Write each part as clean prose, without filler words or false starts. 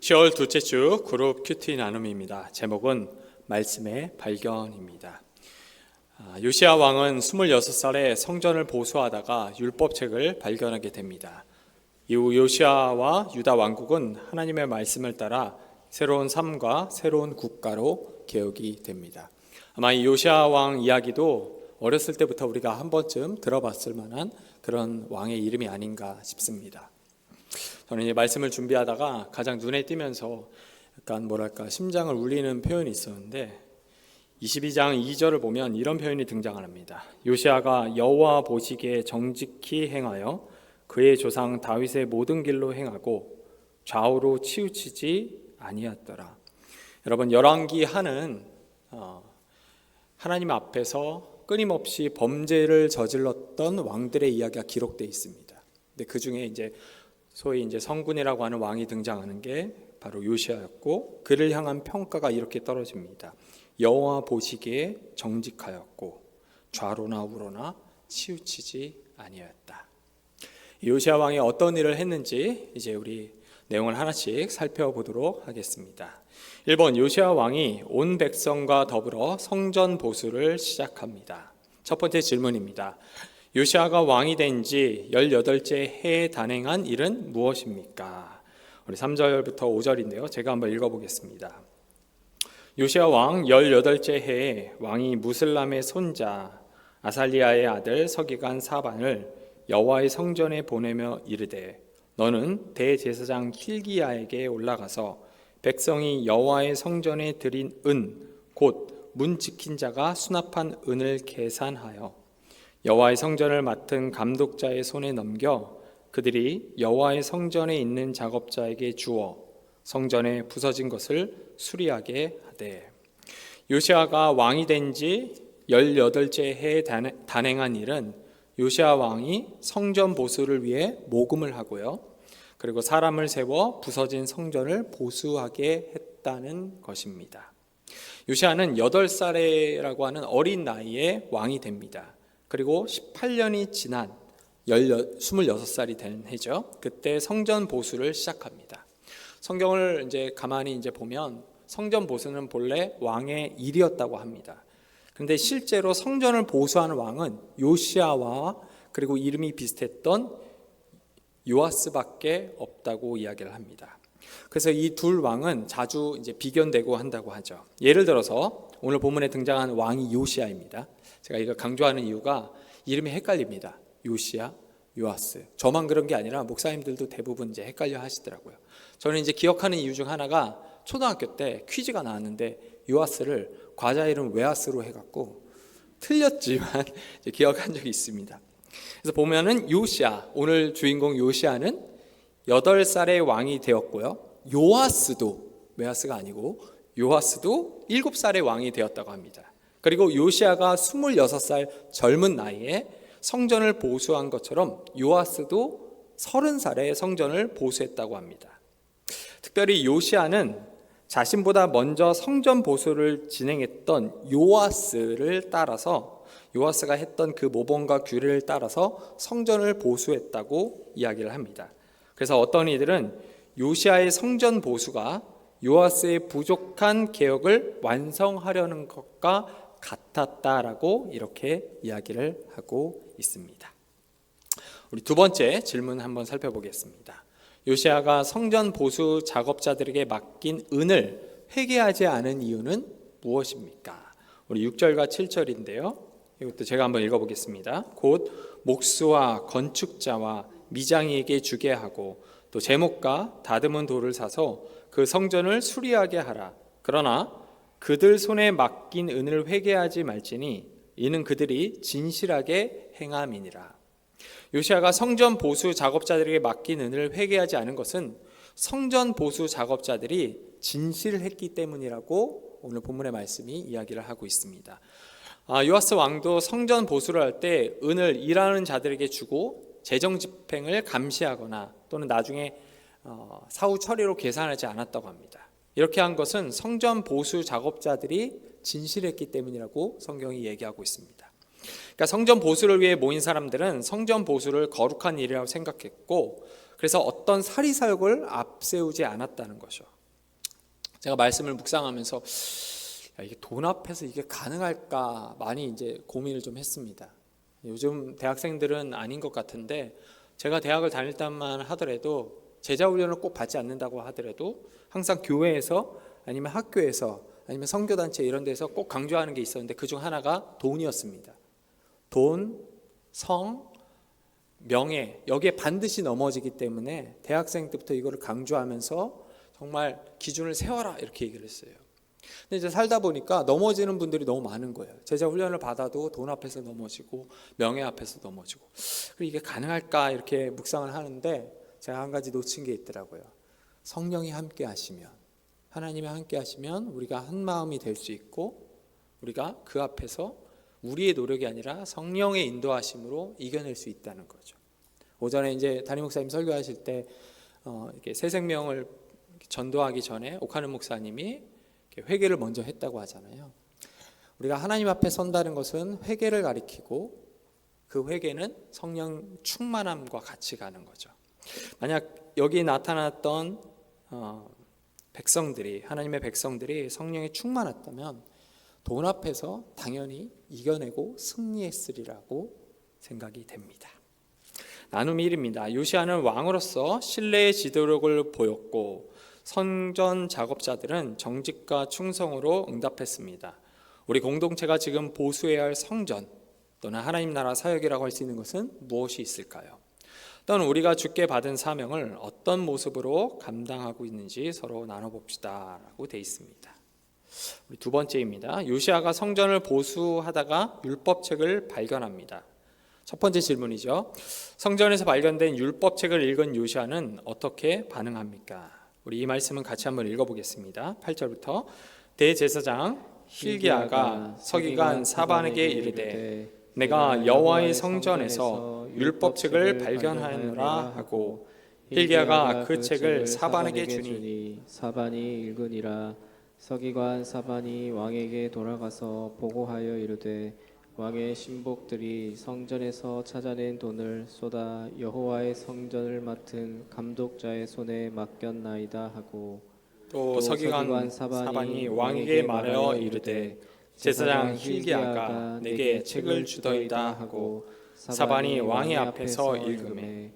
10월 둘째 주 그룹 큐티 나눔입니다. 제목은 말씀의 발견입니다. 요시야 왕은 26살에 성전을 보수하다가 율법책을 발견하게 됩니다. 이후 요시야와 유다 왕국은 하나님의 말씀을 따라 새로운 삶과 새로운 국가로 개혁이 됩니다. 아마 이 요시야 왕 이야기도 어렸을 때부터 우리가 한 번쯤 들어봤을 만한 그런 왕의 이름이 아닌가 싶습니다. 저는 이 말씀을 준비하다가 가장 눈에 띄면서 약간 심장을 울리는 표현이 있었는데 22장 2절을 보면 이런 표현이 등장을 합니다. 요시야가 여호와 보시기에 정직히 행하여 그의 조상 다윗의 모든 길로 행하고 좌우로 치우치지 아니하더라. 여러분, 열왕기 하는 하나님 앞에서 끊임없이 범죄를 저질렀던 왕들의 이야기가 기록되어 있습니다. 근데 그 중에 소위 성군이라고 하는 왕이 등장하는 게 바로 요시야였고, 그를 향한 평가가 이렇게 떨어집니다. 여호와 보시기에 정직하였고 좌로나 우로나 치우치지 아니하였다. 요시야 왕이 어떤 일을 했는지 이제 우리 내용을 하나씩 살펴보도록 하겠습니다. 1번, 요시야 왕이 온 백성과 더불어 성전 보수를 시작합니다. 첫 번째 질문입니다. 요시야가 왕이 된 지 18째 해에 단행한 일은 무엇입니까? 우리 3절부터 5절인데요. 제가 한번 읽어보겠습니다. 요시야 왕 18째 해에 왕이 무슬람의 손자 아살리야의 아들 서기관 사반을 여호와의 성전에 보내며 이르되, 너는 대제사장 힐기야에게 올라가서 백성이 여호와의 성전에 드린 은 곧 문 지킨 자가 수납한 은을 계산하여 여호와의 성전을 맡은 감독자의 손에 넘겨 그들이 여호와의 성전에 있는 작업자에게 주어 성전에 부서진 것을 수리하게 하되. 요시야가 왕이 된 지 18째 해에 단행한 일은 요시야 왕이 성전 보수를 위해 모금을 하고요, 그리고 사람을 세워 부서진 성전을 보수하게 했다는 것입니다. 요시야는 8살이라고 하는 어린 나이에 왕이 됩니다. 그리고 18년이 지난 26살이 된 해죠. 그때 성전 보수를 시작합니다. 성경을 가만히 보면 성전 보수는 본래 왕의 일이었다고 합니다. 그런데 실제로 성전을 보수하는 왕은 요시야와 그리고 이름이 비슷했던 요아스밖에 없다고 이야기를 합니다. 그래서 이 둘 왕은 자주 비견되고 한다고 하죠. 예를 들어서 오늘 본문에 등장한 왕이 요시야입니다. 제가 이거 강조하는 이유가 이름이 헷갈립니다. 요시야, 요아스. 저만 그런 게 아니라 목사님들도 대부분 헷갈려 하시더라고요. 저는 기억하는 이유 중 하나가 초등학교 때 퀴즈가 나왔는데 요아스를 과자 이름 외아스로 해갖고 틀렸지만 기억한 적이 있습니다. 그래서 보면은 요시야, 오늘 주인공 요시야는 8살의 왕이 되었고요. 요아스도, 외아스가 아니고 요아스도 7살의 왕이 되었다고 합니다. 그리고 요시야가 26살 젊은 나이에 성전을 보수한 것처럼 요아스도 30살에 성전을 보수했다고 합니다. 특별히 요시야는 자신보다 먼저 성전 보수를 진행했던 요아스를 따라서, 요아스가 했던 그 모범과 규례를 따라서 성전을 보수했다고 이야기를 합니다. 그래서 어떤 이들은 요시야의 성전 보수가 요아스의 부족한 개혁을 완성하려는 것과 같았다라고 이렇게 이야기를 하고 있습니다. 우리 두 번째 질문 한번 살펴보겠습니다. 요시야가 성전 보수 작업자들에게 맡긴 은을 회개하지 않은 이유는 무엇입니까? 우리 6절과 7절인데요. 이것도 제가 한번 읽어보겠습니다. 곧 목수와 건축자와 미장이에게 주게 하고 또 제목과 다듬은 돌을 사서 그 성전을 수리하게 하라. 그러나 그들 손에 맡긴 은을 회개하지 말지니 이는 그들이 진실하게 행함이니라. 요시야가 성전 보수 작업자들에게 맡긴 은을 회개하지 않은 것은 성전 보수 작업자들이 진실했기 때문이라고 오늘 본문의 말씀이 이야기를 하고 있습니다. 요아스 왕도 성전 보수를 할 때 은을 일하는 자들에게 주고 재정 집행을 감시하거나 또는 나중에 사후 처리로 계산하지 않았다고 합니다. 이렇게 한 것은 성전 보수 작업자들이 진실했기 때문이라고 성경이 얘기하고 있습니다. 그러니까 성전 보수를 위해 모인 사람들은 성전 보수를 거룩한 일이라고 생각했고, 그래서 어떤 사리사욕을 앞세우지 않았다는 것이죠. 제가 말씀을 묵상하면서 이게 돈 앞에서 이게 가능할까 많이 이제 고민을 좀 했습니다. 요즘 대학생들은 아닌 것 같은데 제가 대학을 다닐 때만 하더라도 제자훈련을 꼭 받지 않는다고 하더라도 항상 교회에서 아니면 학교에서 아니면 선교단체 이런 데서 꼭 강조하는 게 있었는데 그중 하나가 돈이었습니다. 돈, 성, 명예, 여기에 반드시 넘어지기 때문에 대학생 때부터 이거를 강조하면서 정말 기준을 세워라 이렇게 얘기를 했어요. 근데 이제 살다 보니까 넘어지는 분들이 너무 많은 거예요. 제자 훈련을 받아도 돈 앞에서 넘어지고 명예 앞에서 넘어지고, 그리고 이게 가능할까 이렇게 묵상을 하는데 제가 한 가지 놓친 게 있더라고요. 성령이 함께 하시면, 하나님이 함께 하시면 우리가 한 마음이 될 수 있고 우리가 그 앞에서 우리의 노력이 아니라 성령의 인도하심으로 이겨낼 수 있다는 거죠. 오전에 이제 담임 목사님 설교하실 때 이렇게 새 생명을 전도하기 전에 옥하는 목사님이 회개를 먼저 했다고 하잖아요. 우리가 하나님 앞에 선다는 것은 회개를 가리키고 그 회개는 성령 충만함과 같이 가는 거죠. 만약 여기 나타났던 백성들이, 하나님의 백성들이 성령에 충만했다면 돈 앞에서 당연히 이겨내고 승리했으리라고 생각이 됩니다. 나눔 1입니다. 요시야는 왕으로서 신뢰의 지도력을 보였고 성전 작업자들은 정직과 충성으로 응답했습니다. 우리 공동체가 지금 보수해야 할 성전 또는 하나님 나라 사역이라고 할 수 있는 것은 무엇이 있을까요? 또는 우리가 주께 받은 사명을 어떤 모습으로 감당하고 있는지 서로 나눠봅시다 라고 되어 있습니다. 우리 두 번째입니다. 요시야가 성전을 보수하다가 율법책을 발견합니다. 첫 번째 질문이죠. 성전에서 발견된 율법책을 읽은 요시야는 어떻게 반응합니까? 우리 이 말씀은 같이 한번 읽어보겠습니다. 8절부터 대제사장 hil기야가 서기관 사반에게 이르되 내가 여호와의 성전에서 율법책을 발견하였노라 하고 hil기야가 그 책을 사반에게 주니 사반이 읽으니라. 서기관 사반이 왕에게 돌아가서 보고하여 이르되 왕의 신복들이 성전에서 찾아낸 돈을 쏟아 여호와의 성전을 맡은 감독자의 손에 맡겼나이다 하고 또 서기관 사반이 왕에게 말하여 이르되 제사장 hil기야가 내게 책을 주더이다 하고 사반이 왕의 앞에서 읽음에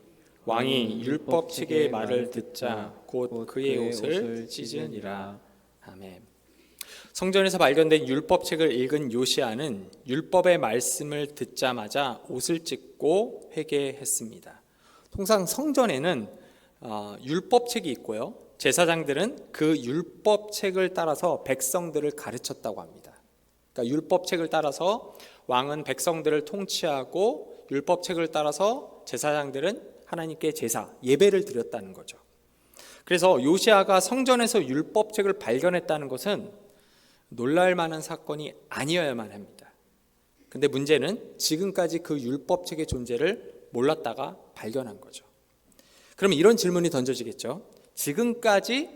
왕이 율법책의 말을 듣자 곧 그의 옷을 찢으니라. 아멘. 성전에서 발견된 율법책을 읽은 요시야는 율법의 말씀을 듣자마자 옷을 찢고 회개했습니다. 통상 성전에는 율법책이 있고요. 제사장들은 그 율법책을 따라서 백성들을 가르쳤다고 합니다. 그러니까 율법책을 따라서 왕은 백성들을 통치하고 율법책을 따라서 제사장들은 하나님께 제사, 예배를 드렸다는 거죠. 그래서 요시야가 성전에서 율법책을 발견했다는 것은 놀랄 만한 사건이 아니어야만 합니다. 근데 문제는 지금까지 그 율법책의 존재를 몰랐다가 발견한 거죠. 그럼 이런 질문이 던져지겠죠. 지금까지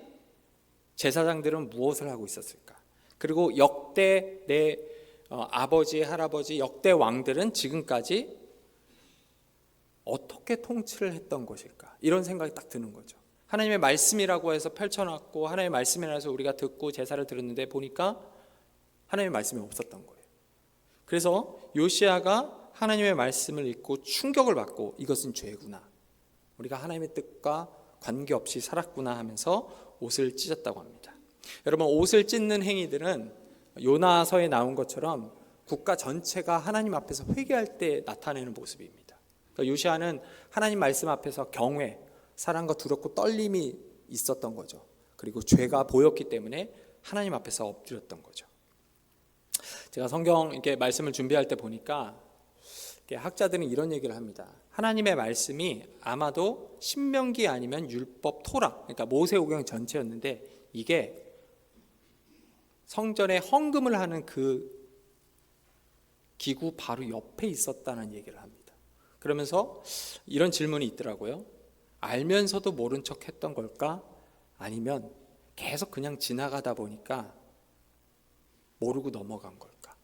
제사장들은 무엇을 하고 있었을까? 그리고 역대 내 아버지, 할아버지, 역대 왕들은 지금까지 어떻게 통치를 했던 것일까? 이런 생각이 딱 드는 거죠. 하나님의 말씀이라고 해서 펼쳐놨고 하나님의 말씀이라고 해서 우리가 듣고 제사를 드렸는데 보니까 하나님의 말씀이 없었던 거예요. 그래서 요시야가 하나님의 말씀을 읽고 충격을 받고 이것은 죄구나, 우리가 하나님의 뜻과 관계없이 살았구나 하면서 옷을 찢었다고 합니다. 여러분, 옷을 찢는 행위들은 요나서에 나온 것처럼 국가 전체가 하나님 앞에서 회개할 때 나타내는 모습입니다. 그러니까 요시야는 하나님 말씀 앞에서 경외, 사랑과 두렵고 떨림이 있었던 거죠. 그리고 죄가 보였기 때문에 하나님 앞에서 엎드렸던 거죠. 제가 성경 이렇게 말씀을 준비할 때 보니까 학자들은 이런 얘기를 합니다. 하나님의 말씀이 아마도 신명기 아니면 율법 토라, 그러니까 모세오경 전체였는데 이게 성전에 헌금을 하는 그 기구 바로 옆에 있었다는 얘기를 합니다. 그러면서 이런 질문이 있더라고요. 알면서도 모른 척 했던 걸까? 아니면 계속 그냥 지나가다 보니까 모르고 넘어간 걸까?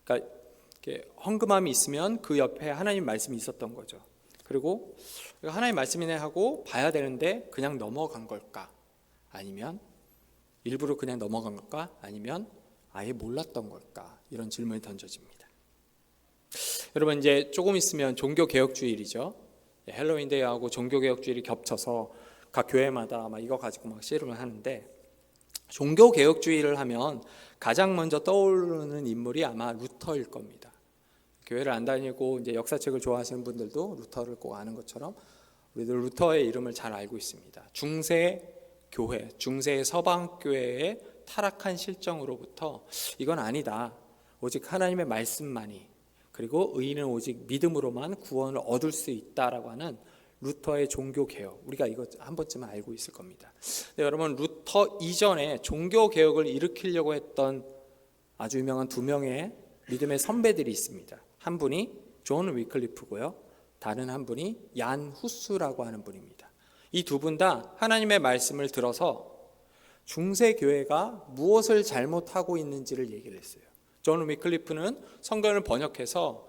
그러니까 헌금함이 있으면 그 옆에 하나님 말씀이 있었던 거죠. 그리고 하나님 말씀이네 하고 봐야 되는데 그냥 넘어간 걸까? 아니면 일부러 그냥 넘어간 걸까? 아니면 아예 몰랐던 걸까? 이런 질문이 던져집니다. 여러분, 이제 조금 있으면 종교개혁주일이죠. 헬로윈데이하고 종교개혁주일이 겹쳐서 각 교회마다 막 이거 가지고 막 씨름을 하는데, 종교개혁주의를 하면 가장 먼저 떠오르는 인물이 아마 루터일 겁니다. 교회를 안 다니고 이제 역사책을 좋아하시는 분들도 루터를 꼭 아는 것처럼 우리들 루터의 이름을 잘 알고 있습니다. 중세 교회, 중세 서방 교회의 타락한 실정으로부터 이건 아니다, 오직 하나님의 말씀만이, 그리고 의인은 오직 믿음으로만 구원을 얻을 수 있다라고 하는 루터의 종교개혁, 우리가 이거 한 번쯤은 알고 있을 겁니다. 근데 여러분, 루터 이전에 종교개혁을 일으키려고 했던 아주 유명한 두 명의 믿음의 선배들이 있습니다. 한 분이 존 위클리프고요, 다른 한 분이 얀 후스라고 하는 분입니다. 이 두 분 다 하나님의 말씀을 들어서 중세 교회가 무엇을 잘못하고 있는지를 얘기를 했어요. 존 위클리프는 성경을 번역해서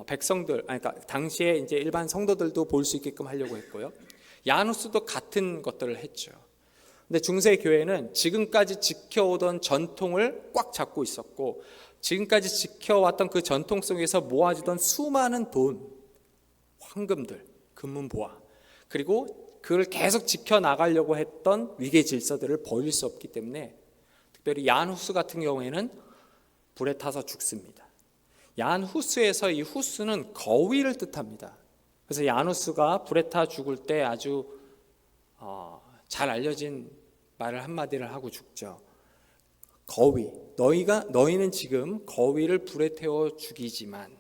백성들, 그러니까 당시에 이제 일반 성도들도 볼 수 있게끔 하려고 했고요. 얀 후스도 같은 것들을 했죠. 근데 중세 교회는 지금까지 지켜오던 전통을 꽉 잡고 있었고, 지금까지 지켜왔던 그 전통 속에서 모아지던 수많은 돈, 황금들, 금은보화, 그리고 그걸 계속 지켜나가려고 했던 위계 질서들을 버릴 수 없기 때문에, 특별히 얀 후스 같은 경우에는 불에 타서 죽습니다. 얀 후스에서 이 후스는 거위를 뜻합니다. 그래서 얀 후스가 불에 타 죽을 때 아주 잘 알려진 말을 한마디를 하고 죽죠. 거위, 너희는 지금 거위를 불에 태워 죽이지만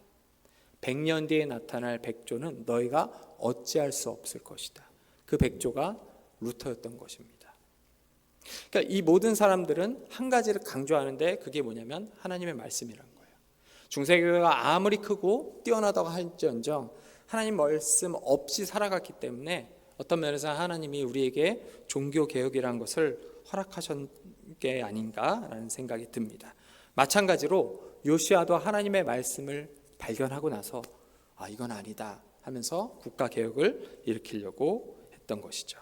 100년 뒤에 나타날 백조는 너희가 어찌할 수 없을 것이다. 그 백조가 루터였던 것입니다. 그러니까 이 모든 사람들은 한 가지를 강조하는데, 그게 뭐냐면 하나님의 말씀이란 거예요. 중세교회가 아무리 크고 뛰어나다고 할지언정 하나님 말씀 없이 살아갔기 때문에 어떤 면에서 하나님이 우리에게 종교개혁이라는 것을 허락하신 게 아닌가라는 생각이 듭니다. 마찬가지로 요시아도 하나님의 말씀을 발견하고 나서 이건 아니다 하면서 국가개혁을 일으키려고 했던 것이죠.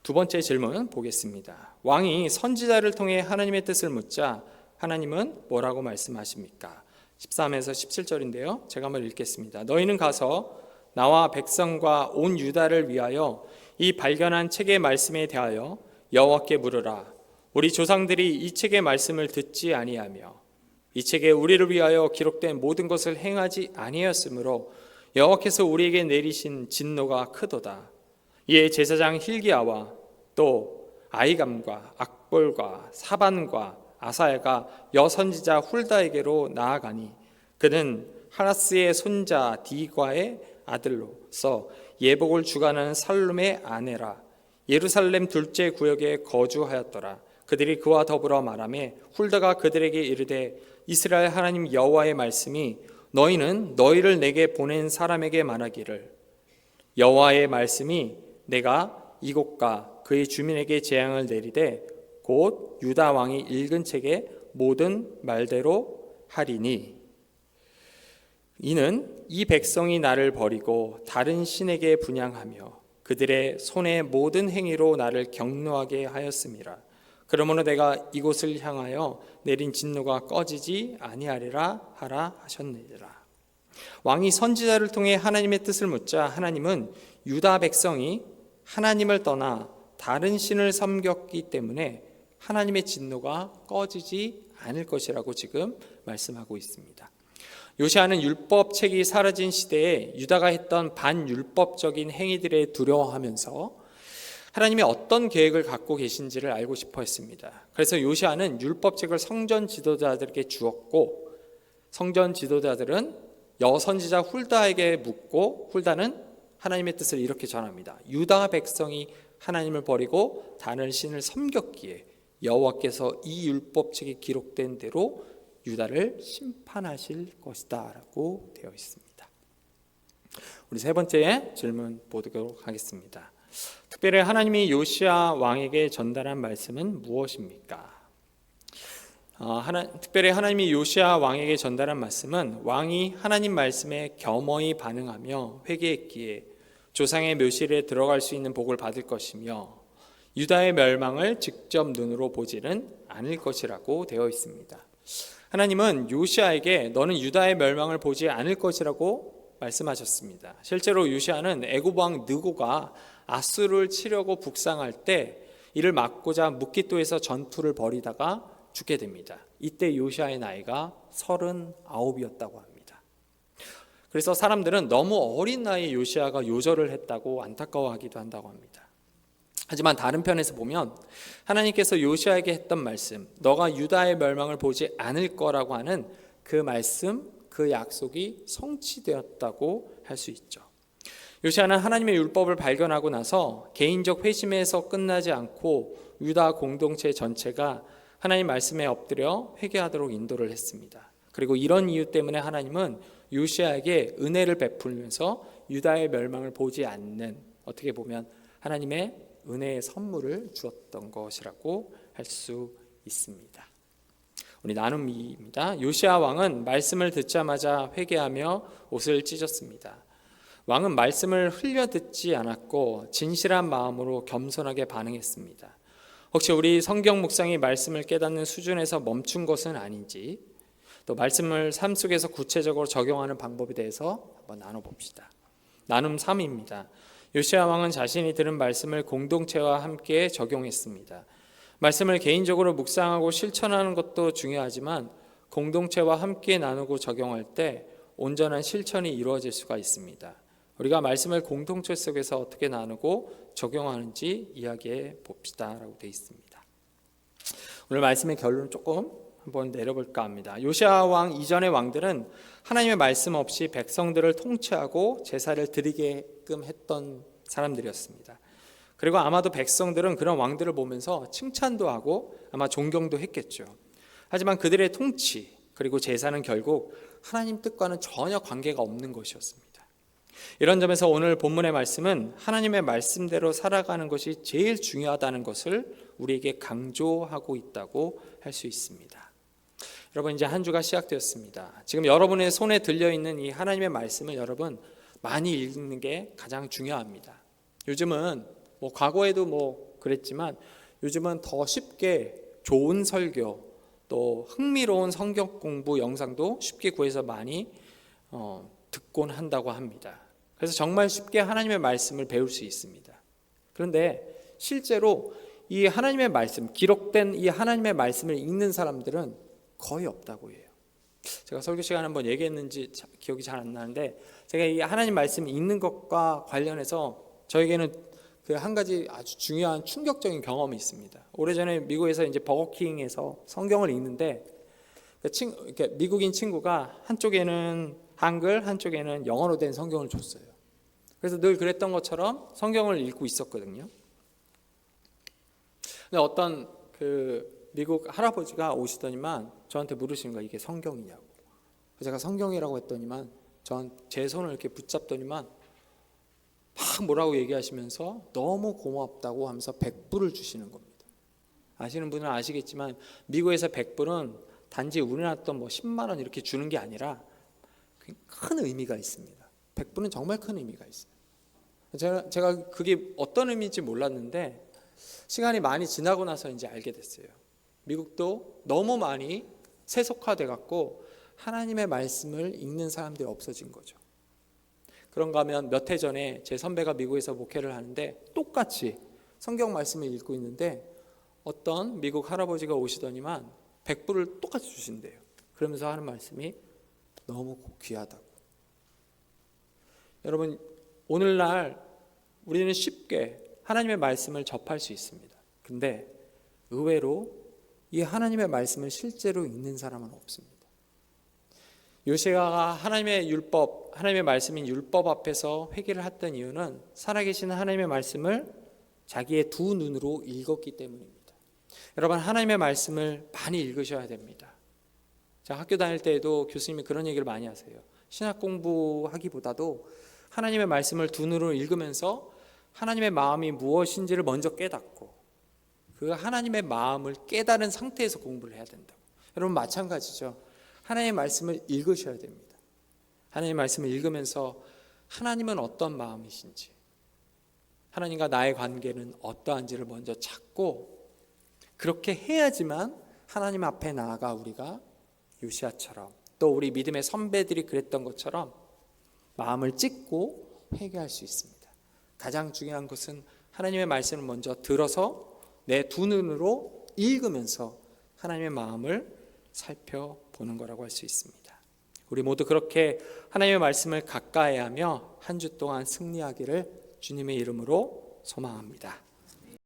두 번째 질문 보겠습니다. 왕이 선지자를 통해 하나님의 뜻을 묻자 하나님은 뭐라고 말씀하십니까? 13에서 17절인데요. 제가 한번 읽겠습니다. 너희는 가서 나와 백성과 온 유다를 위하여 이 발견한 책의 말씀에 대하여 여호와께 물으라. 우리 조상들이 이 책의 말씀을 듣지 아니하며 이 책에 우리를 위하여 기록된 모든 것을 행하지 아니하였으므로 여호와께서 우리에게 내리신 진노가 크도다. 이에 제사장 힐기야와 또 아히감과 악볼과 사반과 아사야가 여선지자 훌다에게로 나아가니 그는 하라스의 손자 디과의 아들로서 예복을 주관하는 살룸의 아내라. 예루살렘 둘째 구역에 거주하였더라. 그들이 그와 더불어 말하며 훌다가 그들에게 이르되 이스라엘 하나님 여호와의 말씀이 너희는 너희를 내게 보낸 사람에게 말하기를 여호와의 말씀이 내가 이곳과 그의 주민에게 재앙을 내리되 곧 유다 왕이 읽은 책의 모든 말대로 하리니 이는 이 백성이 나를 버리고 다른 신에게 분향하며 그들의 손의 모든 행위로 나를 경노하게 하였음이라. 그러므로 내가 이곳을 향하여 내린 진노가 꺼지지 아니하리라 하라 하셨느니라. 왕이 선지자를 통해 하나님의 뜻을 묻자 하나님은 유다 백성이 하나님을 떠나 다른 신을 섬겼기 때문에 하나님의 진노가 꺼지지 않을 것이라고 지금 말씀하고 있습니다. 요시아는 율법책이 사라진 시대에 유다가 했던 반율법적인 행위들에 두려워하면서 하나님이 어떤 계획을 갖고 계신지를 알고 싶어 했습니다. 그래서 요시아는 율법책을 성전 지도자들에게 주었고 성전 지도자들은 여선지자 훌다에게 묻고 훌다는 하나님의 뜻을 이렇게 전합니다. 유다 백성이 하나님을 버리고 다른 신을 섬겼기에 여호와께서 이 율법책에 기록된 대로 유다를 심판하실 것이다 라고 되어 있습니다. 우리 세 번째 질문 보도록 하겠습니다. 특별히 하나님이 요시아 왕에게 전달한 말씀은 무엇입니까? 특별히 하나님이 요시야 왕에게 전달한 말씀은 왕이 하나님 말씀에 겸허히 반응하며 회개했기에 조상의 묘실에 들어갈 수 있는 복을 받을 것이며 유다의 멸망을 직접 눈으로 보지는 않을 것이라고 되어 있습니다. 하나님은 요시야에게 너는 유다의 멸망을 보지 않을 것이라고 말씀하셨습니다. 실제로 요시야는 애굽 왕 느고가 아수르를 치려고 북상할 때 이를 막고자 묵깃도에서 전투를 벌이다가 죽게 됩니다. 이때 요시야의 나이가 39이었다고 합니다. 그래서 사람들은 너무 어린 나이에 요시야가 요절을 했다고 안타까워하기도 한다고 합니다. 하지만 다른 편에서 보면 하나님께서 요시야에게 했던 말씀, 너가 유다의 멸망을 보지 않을 거라고 하는 그 말씀, 그 약속이 성취되었다고 할 수 있죠. 요시야는 하나님의 율법을 발견하고 나서 개인적 회심에서 끝나지 않고 유다 공동체 전체가 하나님 말씀에 엎드려 회개하도록 인도를 했습니다. 그리고 이런 이유 때문에 하나님은 요시야에게 은혜를 베풀면서 유다의 멸망을 보지 않는, 어떻게 보면 하나님의 은혜의 선물을 주었던 것이라고 할 수 있습니다. 우리 나눔입니다. 요시야 왕은 말씀을 듣자마자 회개하며 옷을 찢었습니다. 왕은 말씀을 흘려 듣지 않았고 진실한 마음으로 겸손하게 반응했습니다. 혹시 우리 성경 묵상이 말씀을 깨닫는 수준에서 멈춘 것은 아닌지, 또 말씀을 삶 속에서 구체적으로 적용하는 방법에 대해서 한번 나눠봅시다. 나눔 3입니다. 요시야 왕은 자신이 들은 말씀을 공동체와 함께 적용했습니다. 말씀을 개인적으로 묵상하고 실천하는 것도 중요하지만 공동체와 함께 나누고 적용할 때 온전한 실천이 이루어질 수가 있습니다. 우리가 말씀을 공동체 속에서 어떻게 나누고 적용하는지 이야기해 봅시다 라고 되어 있습니다. 오늘 말씀의 결론을 조금 한번 내려볼까 합니다. 요시야 왕 이전의 왕들은 하나님의 말씀 없이 백성들을 통치하고 제사를 드리게끔 했던 사람들이었습니다. 그리고 아마도 백성들은 그런 왕들을 보면서 칭찬도 하고 아마 존경도 했겠죠. 하지만 그들의 통치 그리고 제사는 결국 하나님 뜻과는 전혀 관계가 없는 것이었습니다. 이런 점에서 오늘 본문의 말씀은 하나님의 말씀대로 살아가는 것이 제일 중요하다는 것을 우리에게 강조하고 있다고 할 수 있습니다. 여러분, 이제 한 주가 시작되었습니다. 지금 여러분의 손에 들려있는 이 하나님의 말씀을 여러분 많이 읽는 게 가장 중요합니다. 요즘은 과거에도 그랬지만 요즘은 더 쉽게 좋은 설교 또 흥미로운 성경 공부 영상도 쉽게 구해서 많이 듣곤 한다고 합니다. 그래서 정말 쉽게 하나님의 말씀을 배울 수 있습니다. 그런데 실제로 이 하나님의 말씀, 기록된 이 하나님의 말씀을 읽는 사람들은 거의 없다고 해요. 제가 설교 시간에 한번 얘기했는지 기억이 잘 안 나는데, 제가 이 하나님 말씀 읽는 것과 관련해서 저에게는 그 한 가지 아주 중요한 충격적인 경험이 있습니다. 오래전에 미국에서 이제 버거킹에서 성경을 읽는데 미국인 친구가 한쪽에는 한글, 한쪽에는 영어로 된 성경을 줬어요. 그래서 늘 그랬던 것처럼 성경을 읽고 있었거든요. 근데 어떤 미국 할아버지가 오시더니만 저한테 물으시는 거예요. 이게 성경이냐고. 제가 성경이라고 했더니만 제 손을 이렇게 붙잡더니만 막 뭐라고 얘기하시면서 너무 고맙다고 하면서 100불을 주시는 겁니다. 아시는 분은 아시겠지만 미국에서 100불은 단지 우리나라 돈 10만 원 이렇게 주는 게 아니라 큰 의미가 있습니다. 100불은 정말 큰 의미가 있어요. 제가 그게 어떤 의미인지 몰랐는데 시간이 많이 지나고 나서 이제 알게 됐어요. 미국도 너무 많이 세속화돼 갖고 하나님의 말씀을 읽는 사람들이 없어진 거죠. 그런가 하면 몇 해 전에 제 선배가 미국에서 목회를 하는데 똑같이 성경 말씀을 읽고 있는데 어떤 미국 할아버지가 오시더니만 100불을 똑같이 주신대요. 그러면서 하는 말씀이 너무 귀하다고. 여러분, 오늘날 우리는 쉽게 하나님의 말씀을 접할 수 있습니다. 근데 의외로 이 하나님의 말씀을 실제로 읽는 사람은 없습니다. 요시야가 하나님의 율법, 하나님의 말씀인 율법 앞에서 회개를 했던 이유는 살아계신 하나님의 말씀을 자기의 두 눈으로 읽었기 때문입니다. 여러분, 하나님의 말씀을 많이 읽으셔야 됩니다. 제가 학교 다닐 때에도 교수님이 그런 얘기를 많이 하세요. 신학 공부하기보다도 하나님의 말씀을 두 눈으로 읽으면서 하나님의 마음이 무엇인지를 먼저 깨닫고 그 하나님의 마음을 깨달은 상태에서 공부를 해야 된다고. 여러분 마찬가지죠. 하나님의 말씀을 읽으셔야 됩니다. 하나님의 말씀을 읽으면서 하나님은 어떤 마음이신지, 하나님과 나의 관계는 어떠한지를 먼저 찾고, 그렇게 해야지만 하나님 앞에 나아가 우리가 요시야처럼, 또 우리 믿음의 선배들이 그랬던 것처럼 마음을 찢고 회개할 수 있습니다. 가장 중요한 것은 하나님의 말씀을 먼저 들어서 내 두 눈으로 읽으면서 하나님의 마음을 살펴보는 거라고 할 수 있습니다. 우리 모두 그렇게 하나님의 말씀을 가까이 하며 한 주 동안 승리하기를 주님의 이름으로 소망합니다.